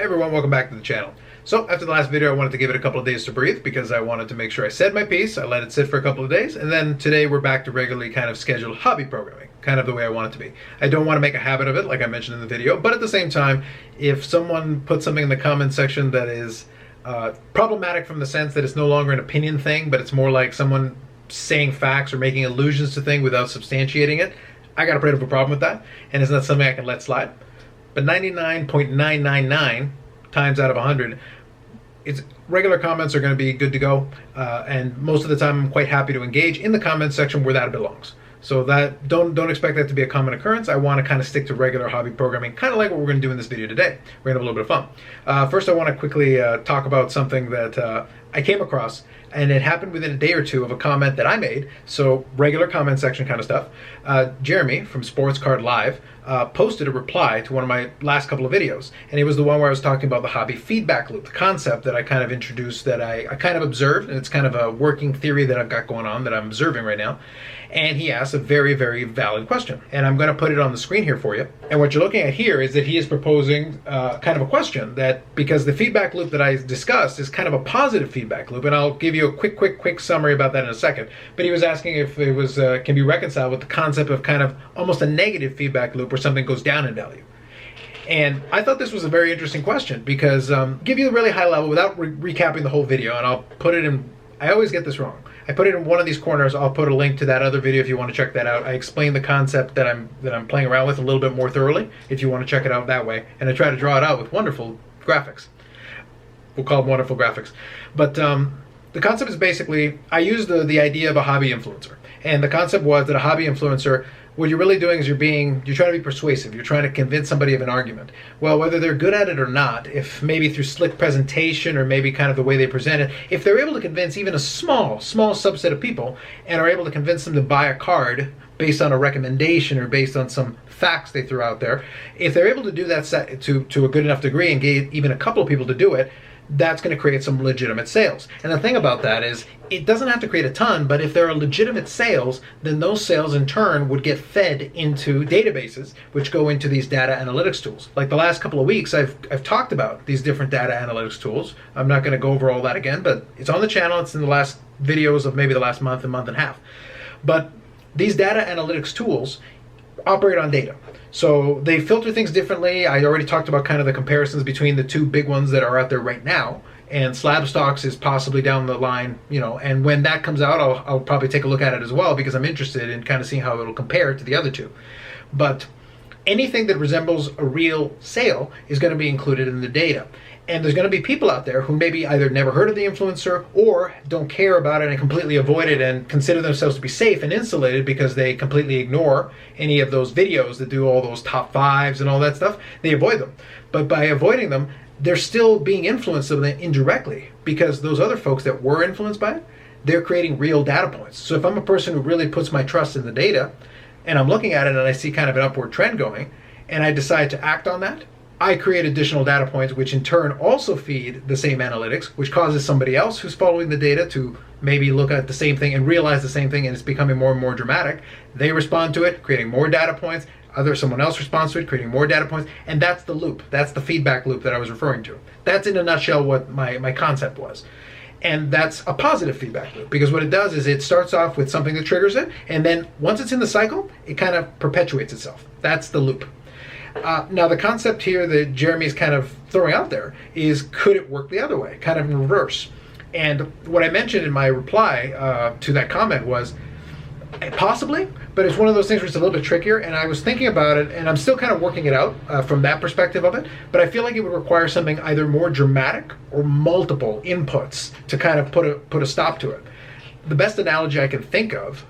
Hey everyone, welcome back to the channel. So after the last video, I wanted to give it a couple of days to breathe because I wanted to make sure I said my piece. I let it sit for a couple of days, and then today we're back to regularly kind of scheduled hobby programming, kind of the way I want it to be. I don't want to make a habit of it like I mentioned in the video, but at the same time, if someone puts something in the comment section that is problematic from the sense that it's no longer an opinion thing, but it's more like someone saying facts or making allusions to things without substantiating it, I got a bit of a problem with that, and it's not something I can let slide. But 99.999 times out of 100, it's regular comments are going to be good to go, and most of the time I'm quite happy to engage in the comment section where that belongs. So that don't expect that to be a common occurrence. I want to kind of stick to regular hobby programming, kind of like what we're going to do in this video today. We're going to have a little bit of fun. First, I want to quickly talk about something that I came across, and it happened within a day or two of a comment that I made. So regular comment section kind of stuff. Jeremy from Sports Card Live posted a reply to one of my last couple of videos, and it was the one where I was talking about the hobby feedback loop, the concept that I kind of introduced, that I kind of observed, and it's kind of a working theory that I've got going on that I'm observing right now. And he asked a very, very valid question, and I'm going to put it on the screen here for you. And what you're looking at here is that he is proposing kind of a question that, because the feedback loop that I discussed is kind of a positive feedback loop, and I'll give you a quick summary about that in a second. But he was asking if it was can be reconciled with the concept of kind of almost a negative feedback loop where something goes down in value. And I thought this was a very interesting question because give you a really high level without recapping the whole video, and I'll put it in. I always get this wrong. I put it in one of these corners. I'll put a link to that other video if you want to check that out. I explain the concept that I'm playing around with a little bit more thoroughly if you want to check it out that way. And I try to draw it out with wonderful graphics. We'll call them wonderful graphics. But the concept is basically, I use the idea of a hobby influencer. And the concept was that a hobby influencer, what you're really doing is you're trying to be persuasive. You're trying to convince somebody of an argument. Well, whether they're good at it or not, if maybe through slick presentation or maybe kind of the way they present it, if they're able to convince even a small subset of people and are able to convince them to buy a card based on a recommendation or based on some facts they threw out there, if they're able to do that to a good enough degree and get even a couple of people to do it, that's going to create some legitimate sales. And the thing about that is, it doesn't have to create a ton, but if there are legitimate sales, then those sales in turn would get fed into databases, which go into these data analytics tools. Like the last couple of weeks, I've talked about these different data analytics tools. I'm not going to go over all that again, but it's on the channel. It's in the last videos of maybe the last month and a half. But these data analytics tools operate on data. So they filter things differently. I already talked about kind of the comparisons between the two big ones that are out there right now, and Slab Stocks is possibly down the line, and when that comes out, I'll probably take a look at it as well because I'm interested in kind of seeing how it'll compare to the other two. But anything that resembles a real sale is going to be included in the data. And there's going to be people out there who maybe either never heard of the influencer or don't care about it and completely avoid it and consider themselves to be safe and insulated because they completely ignore any of those videos that do all those top fives and all that stuff. They avoid them. But by avoiding them, they're still being influenced of them indirectly because those other folks that were influenced by it, they're creating real data points. So if I'm a person who really puts my trust in the data and I'm looking at it and I see kind of an upward trend going and I decide to act on that, I create additional data points, which in turn also feed the same analytics, which causes somebody else who's following the data to maybe look at the same thing and realize the same thing, and it's becoming more and more dramatic. They respond to it, creating more data points. Someone else responds to it, creating more data points, and that's the loop. That's the feedback loop that I was referring to. That's in a nutshell what my concept was. And that's a positive feedback loop, because what it does is it starts off with something that triggers it, and then once it's in the cycle, it kind of perpetuates itself. That's the loop. Now the concept here that Jeremy's kind of throwing out there is, could it work the other way, kind of in reverse? And what I mentioned in my reply to that comment was, possibly, but it's one of those things where it's a little bit trickier, and I was thinking about it, and I'm still kind of working it out from that perspective of it, but I feel like it would require something either more dramatic or multiple inputs to kind of put a stop to it. The best analogy I can think of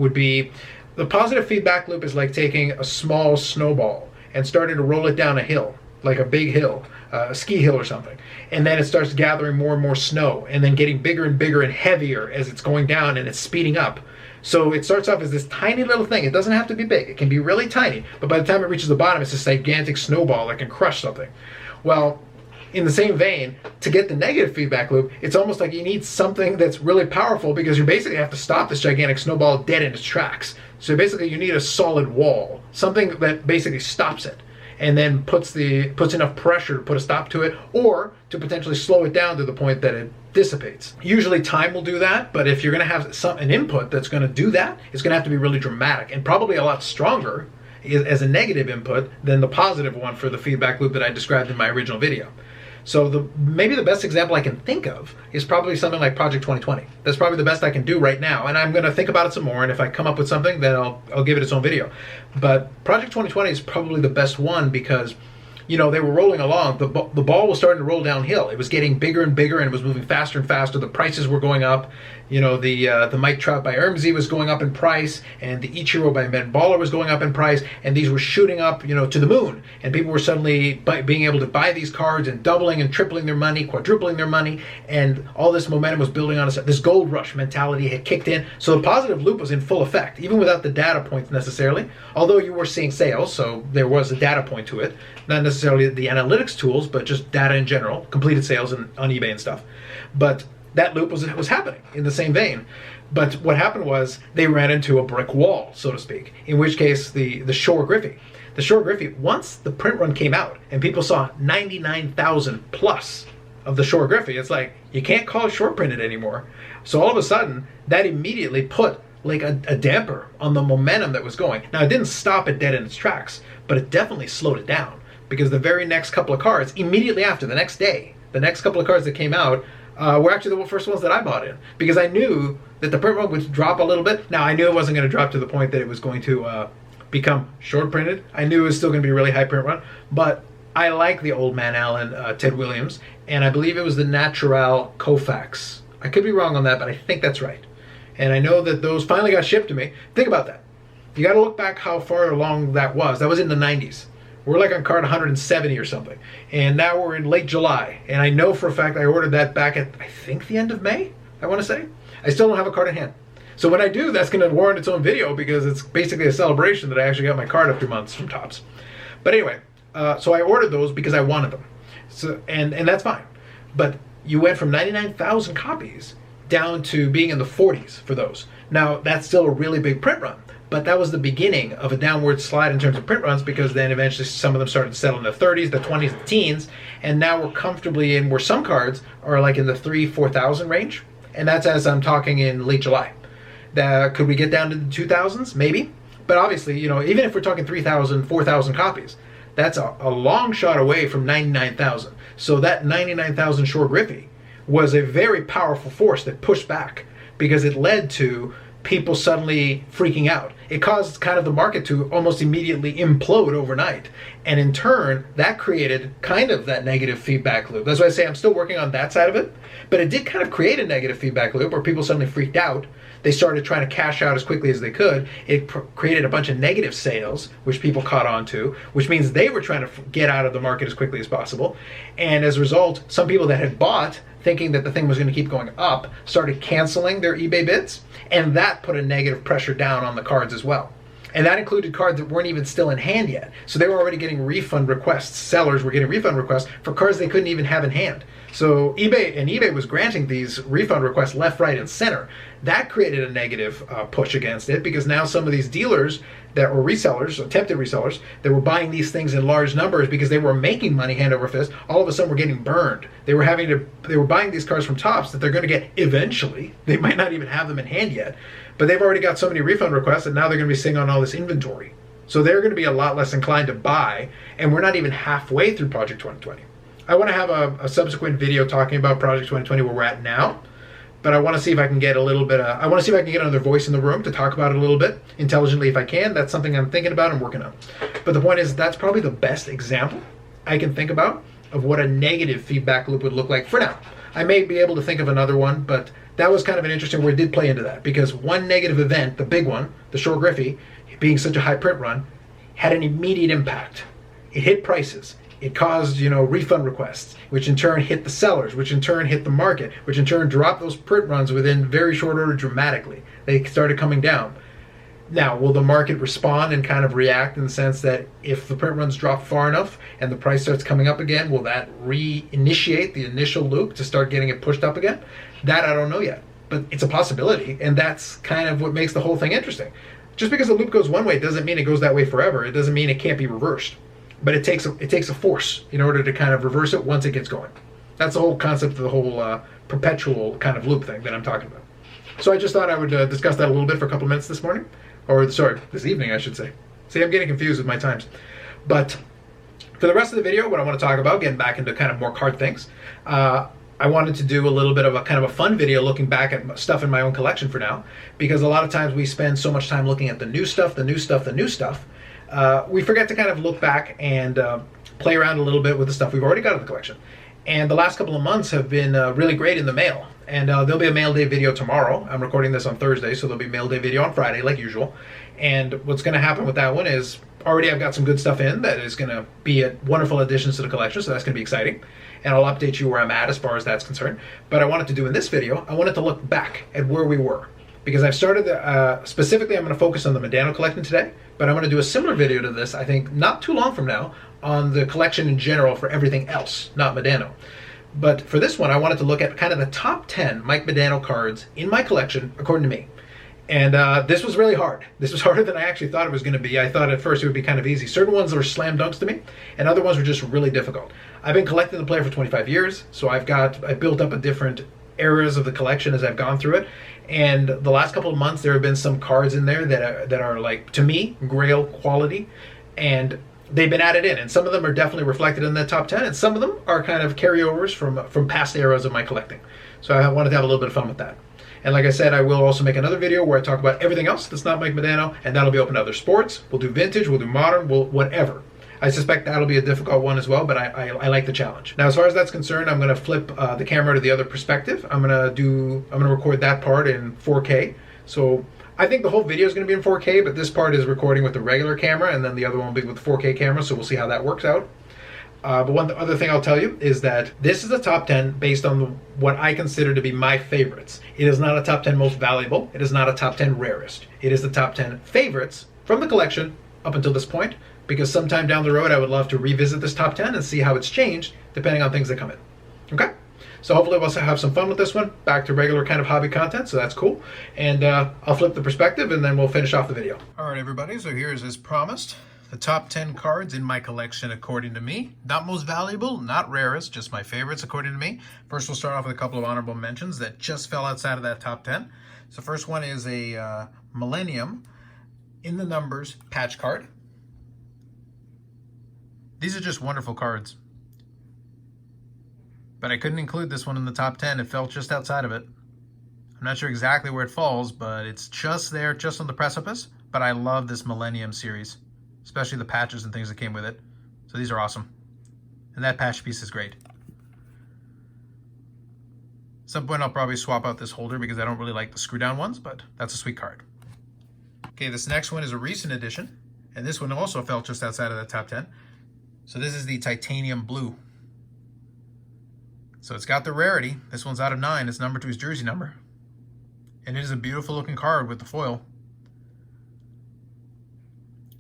would be, the positive feedback loop is like taking a small snowball and starting to roll it down a hill, like a big hill, a ski hill or something. And then it starts gathering more and more snow and then getting bigger and bigger and heavier as it's going down and it's speeding up. So it starts off as this tiny little thing. It doesn't have to be big. It can be really tiny. But by the time it reaches the bottom, it's this gigantic snowball that can crush something. Well, in the same vein, to get the negative feedback loop, it's almost like you need something that's really powerful because you basically have to stop this gigantic snowball dead in its tracks. So basically you need a solid wall, something that basically stops it. and then puts enough pressure to put a stop to it, or to potentially slow it down to the point that it dissipates. Usually time will do that, but if you're going to have an input that's going to do that, it's going to have to be really dramatic and probably a lot stronger as a negative input than the positive one for the feedback loop that I described in my original video. So maybe the best example I can think of is probably something like Project 2020. That's probably the best I can do right now, and I'm going to think about it some more, and if I come up with something, then I'll give it its own video. But Project 2020 is probably the best one because, you know, they were rolling along. The ball was starting to roll downhill. It was getting bigger and bigger, and it was moving faster and faster. The prices were going up. You know, the Mike Trout by Ermsey was going up in price, and the Ichiro by Ben Baller was going up in price, and these were shooting up, you know, to the moon. And people were suddenly being able to buy these cards and doubling and tripling their money, quadrupling their money, and all this momentum was building on us. This gold rush mentality had kicked in. So the positive loop was in full effect, even without the data points necessarily, although you were seeing sales, so there was a data point to it. Not necessarily the analytics tools, but just data in general, completed sales on eBay and stuff. But that loop was happening in the same vein. But what happened was they ran into a brick wall, so to speak, in which case the Shore Griffey. The Shore Griffey, once the print run came out and people saw 99,000 plus of the Shore Griffey, it's like, you can't call it short printed anymore. So all of a sudden, that immediately put like a damper on the momentum that was going. Now, it didn't stop it dead in its tracks, but it definitely slowed it down, because the very next couple of cards, immediately after, the next day, the next couple of cards that came out were actually the first ones that I bought in, because I knew that the print run would drop a little bit. Now, I knew it wasn't going to drop to the point that it was going to become short printed. I knew it was still going to be a really high print run, but I like the Old Man Allen Ted Williams, and I believe it was the Natural Koufax. I could be wrong on that, but I think that's right. And I know that those finally got shipped to me. Think about that. You got to look back how far along that was. That was in the 90s. We're like on card 170 or something. And now we're in late July. And I know for a fact I ordered that back at, I think, the end of May, I want to say. I still don't have a card in hand. So when I do, that's going to warrant its own video, because it's basically a celebration that I actually got my card after months from Topps. But anyway, so I ordered those because I wanted them. So and that's fine. But you went from 99,000 copies down to being in the 40s for those. Now, that's still a really big print run. But that was the beginning of a downward slide in terms of print runs, because then eventually some of them started to settle in the 30s, the 20s, the teens, and now we're comfortably in where some cards are like in the 3,000-4,000 range, and that's as I'm talking in late July. Could we get down to the 2,000s? Maybe. But obviously, you know, even if we're talking 3,000, 4,000 copies, that's a long shot away from 99,000. So that 99,000 Shore Griffey was a very powerful force that pushed back, because it led to people suddenly freaking out. It caused kind of the market to almost immediately implode overnight. And in turn, that created kind of that negative feedback loop. That's why I say I'm still working on that side of it. But it did kind of create a negative feedback loop where people suddenly freaked out. They started trying to cash out as quickly as they could. It created a bunch of negative sales, which people caught on to, which means they were trying to get out of the market as quickly as possible. And as a result, some people that had bought, thinking that the thing was going to keep going up, started canceling their eBay bids, and that put a negative pressure down on the cards as well. And that included cards that weren't even still in hand yet. So they were already getting refund requests. Sellers were getting refund requests for cards they couldn't even have in hand. So eBay was granting these refund requests left, right, and center. That created a negative push against it, because now some of these dealers that were resellers, attempted resellers, that were buying these things in large numbers because they were making money hand over fist, all of a sudden were getting burned. They were buying these cards from Topps that they're going to get eventually. They might not even have them in hand yet, but they've already got so many refund requests that now they're going to be sitting on all this inventory. So they're going to be a lot less inclined to buy, and we're not even halfway through Project 2020. I want to have a subsequent video talking about Project 2020 where we're at now, but I want to see if I can get a little bit I want to see if I can get another voice in the room to talk about it a little bit intelligently if I can. That's something I'm thinking about and working on. But the point is, that's probably the best example I can think about of what a negative feedback loop would look like for now. I may be able to think of another one, but that was kind of an interesting where it did play into that, because one negative event, the big one, the Shore Griffey, being such a high print run, had an immediate impact. It hit prices. It caused, refund requests, which in turn hit the sellers, which in turn hit the market, which in turn dropped those print runs within very short order dramatically. They started coming down. Now, will the market respond and kind of react in the sense that if the print runs drop far enough and the price starts coming up again, will that reinitiate the initial loop to start getting it pushed up again? That I don't know yet, but it's a possibility, and that's kind of what makes the whole thing interesting. Just because the loop goes one way doesn't mean it goes that way forever. It doesn't mean it can't be reversed. but it takes a force in order to kind of reverse it once it gets going. That's the whole concept of the whole perpetual kind of loop thing that I'm talking about. So I just thought I would discuss that a little bit for a couple of minutes this morning, or sorry, this evening I should say. See, I'm getting confused with my times. But for the rest of the video, what I want to talk about, getting back into kind of more card things, I wanted to do a little bit of a kind of a fun video looking back at stuff in my own collection for now, because a lot of times we spend so much time looking at the new stuff, we forget to kind of look back and play around a little bit with the stuff we've already got in the collection. And the last couple of months have been really great in the mail. And there'll be a mail day video tomorrow. I'm recording this on Thursday, so there'll be a mail day video on Friday, like usual. And what's going to happen with that one is already I've got some good stuff in that is going to be wonderful additions to the collection, so that's going to be exciting. And I'll update you where I'm at as far as that's concerned. But I wanted to do in this video, I wanted to look back at where we were. Because I've started, specifically I'm going to focus on the Modano collection today, but I'm going to do a similar video to this, I think, not too long from now, on the collection in general for everything else, not Modano. But for this one, I wanted to look at kind of the top 10 Mike Modano cards in my collection, according to me. And this was really hard. This was harder than I actually thought it was going to be. I thought at first it would be kind of easy. Certain ones were slam dunks to me, and other ones were just really difficult. I've been collecting the player for 25 years, so I built up a different eras of the collection as I've gone through it. And the last couple of months, there have been some cards in there that are like, to me, grail quality, and they've been added in. And some of them are definitely reflected in the top 10, and some of them are kind of carryovers from past eras of my collecting. So I wanted to have a little bit of fun with that. And like I said, I will also make another video where I talk about everything else that's not Mike Modano, and that'll be open to other sports. We'll do vintage, we'll do modern, whatever. I suspect that'll be a difficult one as well, but I like the challenge. Now, as far as that's concerned, I'm going to flip the camera to the other perspective. I'm going to record that part in 4K. So I think the whole video is going to be in 4K, but this part is recording with the regular camera, and then the other one will be with the 4K camera. So we'll see how that works out. But one other thing I'll tell you is that this is a top 10 based on what I consider to be my favorites. It is not a top 10 most valuable. It is not a top 10 rarest. It is the top 10 favorites from the collection up until this point, because sometime down the road I would love to revisit this top 10 and see how it's changed depending on things that come in. Okay? So hopefully we'll have some fun with this one. Back to regular kind of hobby content, so that's cool. And I'll flip the perspective and then we'll finish off the video. All right, everybody, so here's as promised. The top 10 cards in my collection according to me. Not most valuable, not rarest, just my favorites according to me. First, we'll start off with a couple of honorable mentions that just fell outside of that top 10. So first one is a Millennium in the numbers patch card. These are just wonderful cards. But I couldn't include this one in the top 10. It fell just outside of it. I'm not sure exactly where it falls, but it's just there, just on the precipice. But I love this Millennium series, especially the patches and things that came with it. So these are awesome. And that patch piece is great. At some point I'll probably swap out this holder because I don't really like the screw down ones, but that's a sweet card. Okay, this next one is a recent addition, and this one also fell just outside of the top 10. So this is the Titanium Blue. So it's got the rarity. This one's out of 9. It's numbered to his jersey number. And it is a beautiful looking card with the foil.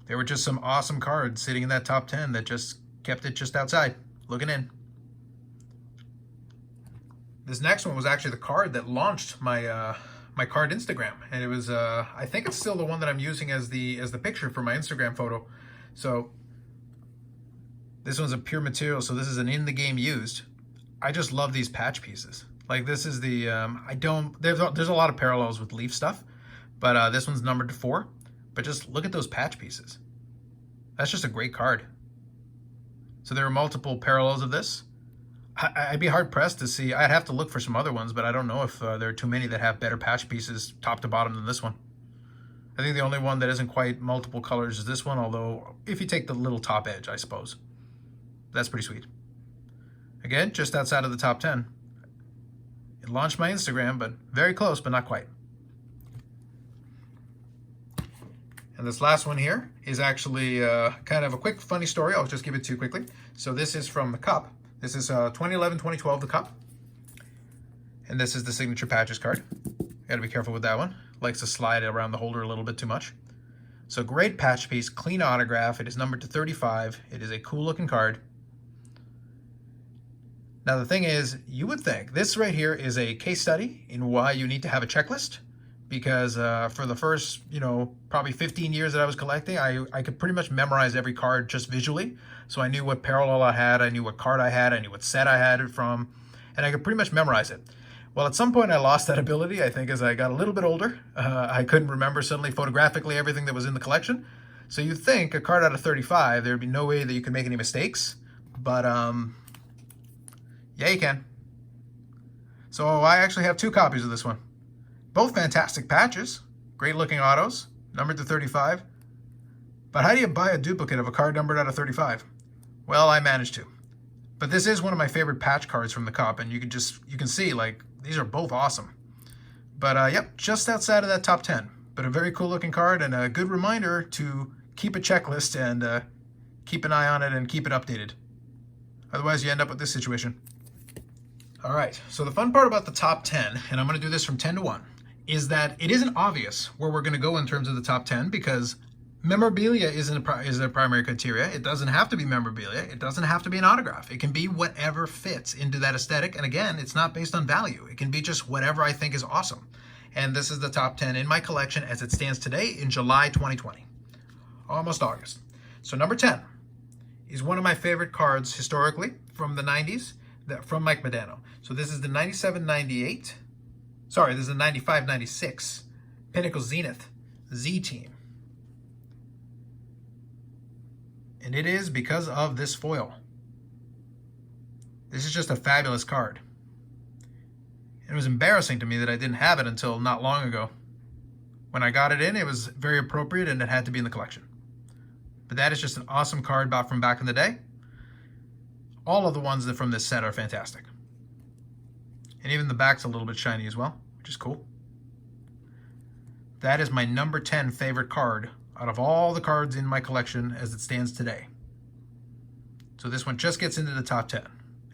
There were just some awesome cards sitting in that top 10 that just kept it just outside, looking in. This next one was actually the card that launched my my card Instagram, and it was I think it's still the one that I'm using as the picture for my Instagram photo. So this one's a pure material, so this is an in the game used. I just love these patch pieces. Like this is the there's a lot of parallels with Leaf stuff, but this one's numbered to 4. But just look at those patch pieces. That's just a great card. So there are multiple parallels of this. I'd be hard pressed to see. I'd have to look for some other ones, but I don't know if there are too many that have better patch pieces top to bottom than this one. I think the only one that isn't quite multiple colors is this one, although if you take the little top edge, I suppose. That's pretty sweet. Again, just outside of the top 10. It launched my Instagram, but very close, but not quite. And this last one here is actually kind of a quick funny story. I'll just give it to you quickly. So this is from the Cup. This is 2011-2012, the Cup. And this is the signature patches card. Got to be careful with that one. Likes to slide around the holder a little bit too much. So great patch piece, clean autograph. It is numbered to 35. It is a cool looking card. Now the thing is, you would think this right here is a case study in why you need to have a checklist, because for the first, probably 15 years that I was collecting, I could pretty much memorize every card just visually. So I knew what parallel I had, I knew what card I had, I knew what set I had it from, and I could pretty much memorize it. Well, at some point I lost that ability, I think, as I got a little bit older. I couldn't remember suddenly photographically everything that was in the collection. So you'd think a card out of 35, there'd be no way that you could make any mistakes. But, yeah, you can. So I actually have 2 copies of this one. Both fantastic patches. Great looking autos, numbered to 35. But how do you buy a duplicate of a card numbered out of 35? Well, I managed to. But this is one of my favorite patch cards from the Cup, and you can see, like, these are both awesome. But, yep, just outside of that top 10. But a very cool looking card and a good reminder to keep a checklist and keep an eye on it and keep it updated. Otherwise, you end up with this situation. All right, so the fun part about the top 10, and I'm going to do this from 10 to 1, is that it isn't obvious where we're going to go in terms of the top 10 because memorabilia is a primary criteria. It doesn't have to be memorabilia. It doesn't have to be an autograph. It can be whatever fits into that aesthetic. And again, it's not based on value. It can be just whatever I think is awesome. And this is the top 10 in my collection as it stands today in July 2020. Almost August. So number 10 is one of my favorite cards historically from the 90s from Mike Modano. So this is the 97-98. Sorry, this is the 95-96 Pinnacle Zenith Z Team. And it is because of this foil. This is just a fabulous card. It was embarrassing to me that I didn't have it until not long ago. When I got it in, it was very appropriate and it had to be in the collection. But that is just an awesome card from back in the day. All of the ones that from this set are fantastic. And even the back's a little bit shiny as well, which is cool. That is my number 10 favorite card out of all the cards in my collection as it stands today. So this one just gets into the top 10.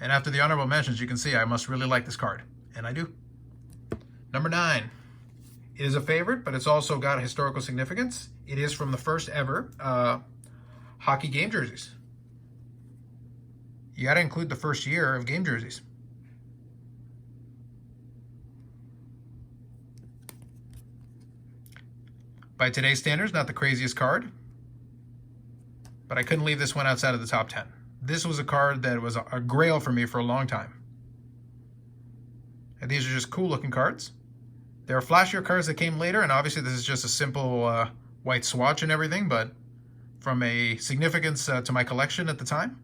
And after the honorable mentions, you can see I must really like this card. And I do. Number 9. It is a favorite, but it's also got a historical significance. It is from the first ever hockey game jerseys. You got to include the first year of game jerseys. By today's standards, not the craziest card, but I couldn't leave this one outside of the top 10. This was a card that was a grail for me for a long time. And these are just cool looking cards. There are flashier cards that came later, and obviously this is just a simple white swatch and everything, but from a significance to my collection at the time,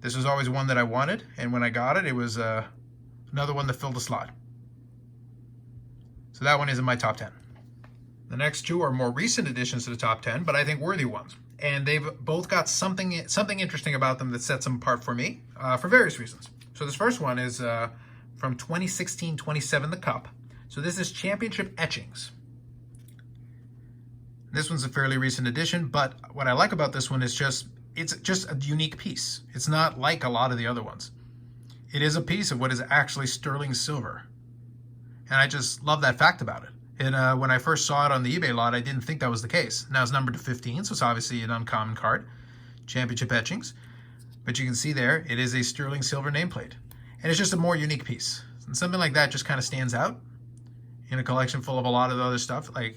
this was always one that I wanted, and when I got it, it was another one that filled a slot. So that one is in my top 10. The next 2 are more recent additions to the top 10, but I think worthy ones. And they've both got something interesting about them that sets them apart for me for various reasons. So this first one is from 2016-27, the Cup. So this is Championship Etchings. This one's a fairly recent addition, but what I like about this one is it's just a unique piece. It's not like a lot of the other ones. It is a piece of what is actually sterling silver. And I just love that fact about it. And when I first saw it on the eBay lot, I didn't think that was the case. Now it's numbered to 15, so it's obviously an uncommon card. Championship Etchings. But you can see there, it is a sterling silver nameplate. And it's just a more unique piece. And something like that just kind of stands out in a collection full of a lot of the other stuff. Like,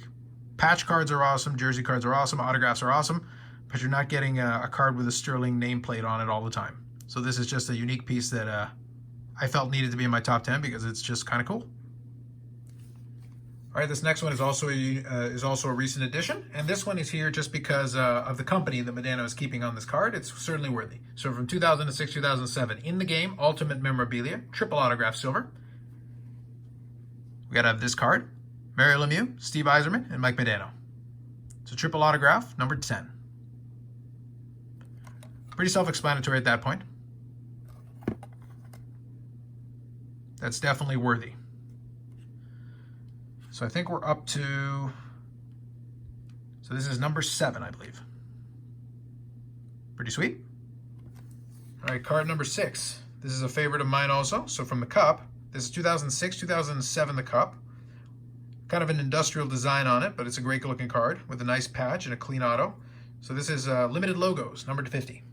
patch cards are awesome, jersey cards are awesome, autographs are awesome, but you're not getting a card with a sterling nameplate on it all the time. So this is just a unique piece that I felt needed to be in my top 10 because it's just kind of cool. All right, this next one is also a recent addition, and this one is here just because of the company that Modano is keeping on this card. It's certainly worthy. So from 2006-2007, in the game, Ultimate Memorabilia, triple autograph silver. We got to have this card, Mario Lemieux, Steve Yzerman, and Mike Modano. It's a triple autograph, number 10. Pretty self-explanatory at that point. That's definitely worthy. So I think we're up to, so this is number 7, I believe. Pretty sweet. All right, card number 6. This is a favorite of mine also. So from the Cup, this is 2006-2007, the Cup. Kind of an industrial design on it, but it's a great looking card with a nice patch and a clean auto. So this is limited logos, numbered to 50.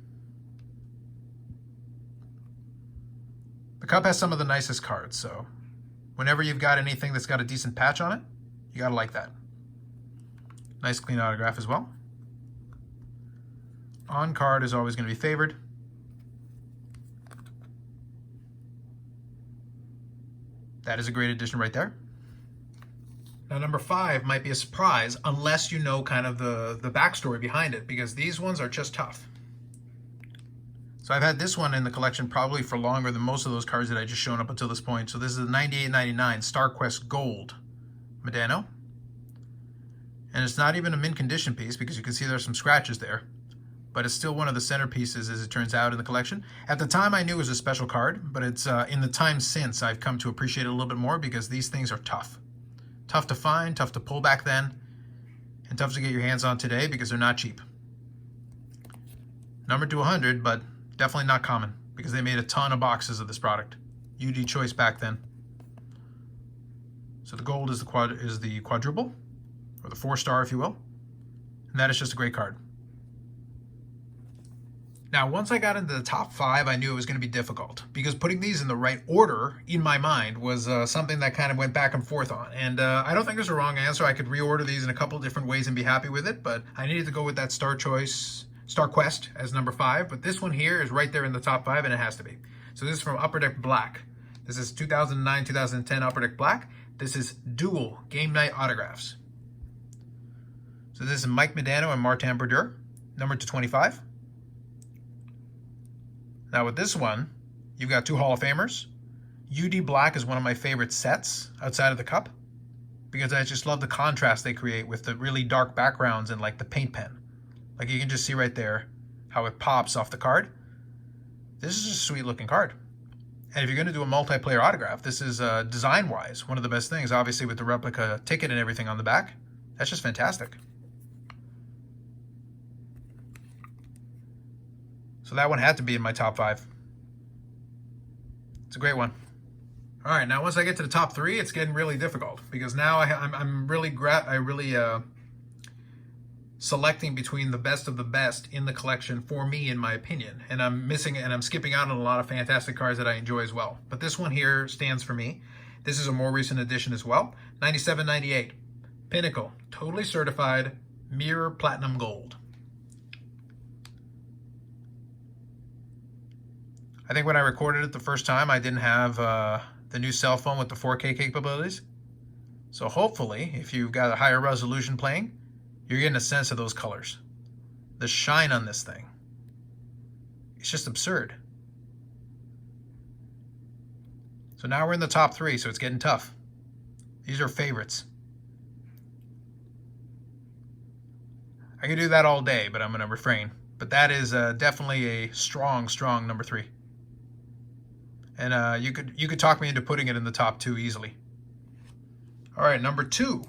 The Cup has some of the nicest cards, so whenever you've got anything that's got a decent patch on it, You gotta like that. Nice clean autograph as well. On card is always going to be favored. That is a great addition right there. Now number 5 might be a surprise unless you know kind of the backstory behind it, because these ones are just tough. So I've had this one in the collection probably for longer than most of those cards that I just shown up until this point. So this is the 98-99 StarQuest Gold Modano. And it's not even a mint condition piece because you can see there's some scratches there. But it's still one of the centerpieces as it turns out in the collection. At the time I knew it was a special card, but it's in the time since I've come to appreciate it a little bit more because these things are tough. Tough to find, tough to pull back then, and tough to get your hands on today because they're not cheap. Numbered to 100, but definitely not common because they made a ton of boxes of this product. UD choice back then. So the gold is the quadruple, or the 4-star if you will, and that is just a great card. Now, once I got into the top 5, I knew it was going to be difficult because putting these in the right order in my mind was something that kind of went back and forth on. And I don't think there's a wrong answer. I could reorder these in a couple different ways and be happy with it, but I needed to go with that StarQuest as number 5. But this one here is right there in the top 5, and it has to be. So this is from Upper Deck Black. This is 2009-2010 Upper Deck Black. This is dual game night autographs. So this is Mike Modano and Martin Brodeur, numbered to 25. Now with this one, you've got 2 Hall of Famers. UD Black is one of my favorite sets outside of the cup because I just love the contrast they create with the really dark backgrounds and like the paint pen. Like you can just see right there how it pops off the card. This is just a sweet looking card. And if you're going to do a multiplayer autograph, this is design-wise one of the best things, obviously with the replica ticket and everything on the back. That's just fantastic. So that one had to be in my top 5. It's a great one. All right, now once I get to the top 3, it's getting really difficult because now I'm really selecting between the best of the best in the collection for me, in my opinion, and I'm skipping out on a lot of fantastic cards that I enjoy as well. But this one here stands for me. This is a more recent edition as well. 97-98 Pinnacle, totally certified mirror platinum gold. I think when I recorded it the first time, I didn't have the new cell phone with the 4K capabilities. So hopefully, if you've got a higher resolution playing, you're getting a sense of those colors. The shine on this thing. It's just absurd. So now we're in the top 3, so it's getting tough. These are favorites. I could do that all day, but I'm going to refrain. But that is definitely a strong, strong number 3. And you could talk me into putting it in the top 2 easily. All right, number 2,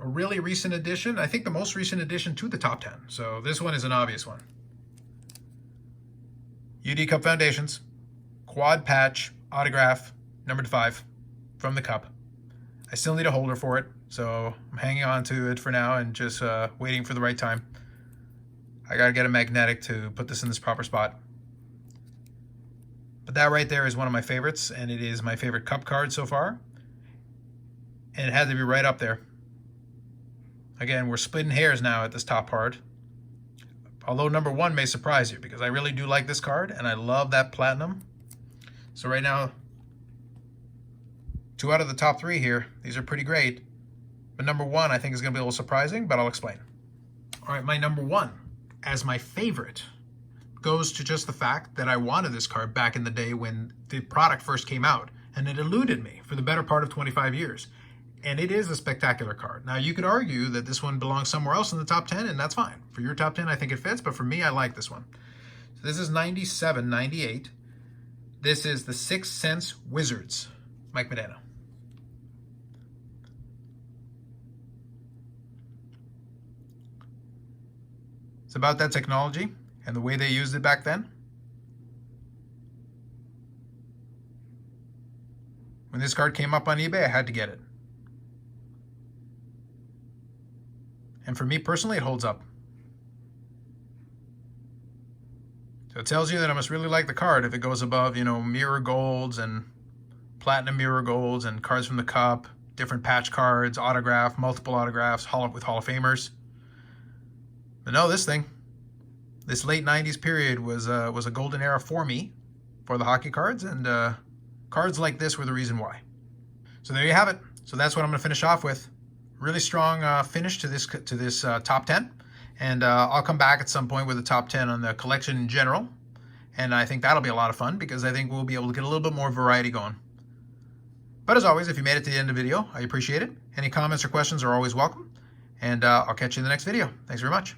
a really recent addition. I think the most recent addition to the top 10. So this one is an obvious one. UD Cup Foundations, quad patch, autograph, number 5 from the cup. I still need a holder for it, so I'm hanging on to it for now and just waiting for the right time. I gotta get a magnetic to put this in this proper spot. But that right there is one of my favorites, and it is my favorite cup card so far. And it had to be right up there. Again, we're splitting hairs now at this top part. Although number 1 may surprise you, because I really do like this card, and I love that platinum. So right now, 2 out of the top 3 here. These are pretty great. But number 1 I think is going to be a little surprising, but I'll explain. All right, my number 1 as my favorite goes to just the fact that I wanted this card back in the day when the product first came out, and it eluded me for the better part of 25 years. And it is a spectacular card. Now, you could argue that this one belongs somewhere else in the top 10, and that's fine. For your top 10, I think it fits, but for me, I like this one. So this is 97-98. This is the Sixth Sense Wizards, Mike Modano. It's about that technology and the way they used it back then. When this card came up on eBay, I had to get it. And for me personally, it holds up. So it tells you that I must really like the card if it goes above, mirror golds and platinum mirror golds and cards from the cup, different patch cards, autograph, multiple autographs, with Hall of Famers. But no, this late 90s period was a golden era for me, for the hockey cards, and cards like this were the reason why. So there you have it. So that's what I'm going to finish off with. Really strong finish to this top 10, and I'll come back at some point with a top 10 on the collection in general, and I think that'll be a lot of fun because I think we'll be able to get a little bit more variety going. But as always, if you made it to the end of the video, I appreciate it. Any comments or questions are always welcome, and I'll catch you in the next video. Thanks very much.